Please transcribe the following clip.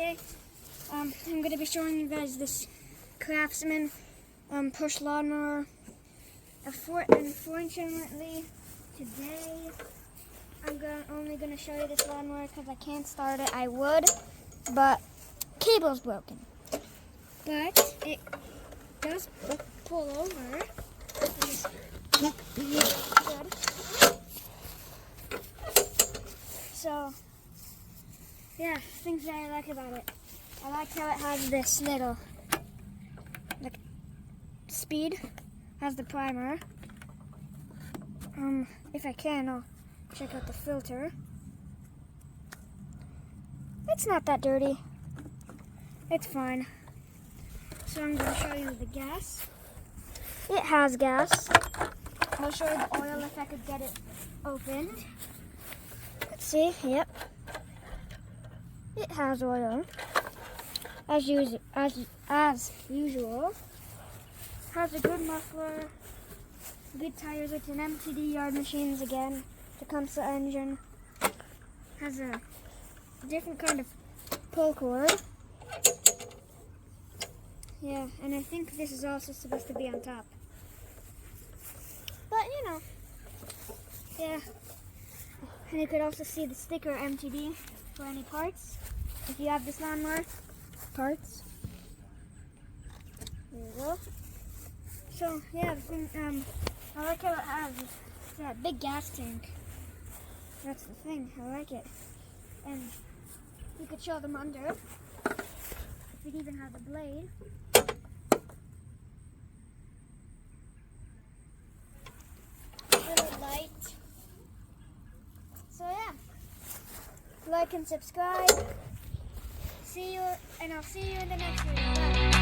today I'm going to be showing you guys this Craftsman push lawnmower. Unfortunately, today I'm only going to show you this lawnmower because I can't start it. I would, but cable's broken. But it does pull over. Good. So, yeah, things that I like about it. I like how it has this little speed, has the primer. If I can, I'll check out the filter. It's not that dirty. It's fine. So I'm going to show you the gas. It has gas. I'll show you the oil if I could get it opened. Let's see. Yep. It has oil. As usual. Has a good muffler. Good tires. It's an MTD yard machines again. Tecumseh engine. Has a different kind of pull cord. Yeah, and I think this is also supposed to be on top. But you know, yeah. And you could also see the sticker MTD for any parts. If you have this lawnmower, parts. There you go. So yeah, the thing, I like how it has that big gas tank. That's the thing. I like it. And you could show them under. It even has a blade. Little light. So yeah, like and subscribe. See you, and I'll see you in the next video. Bye.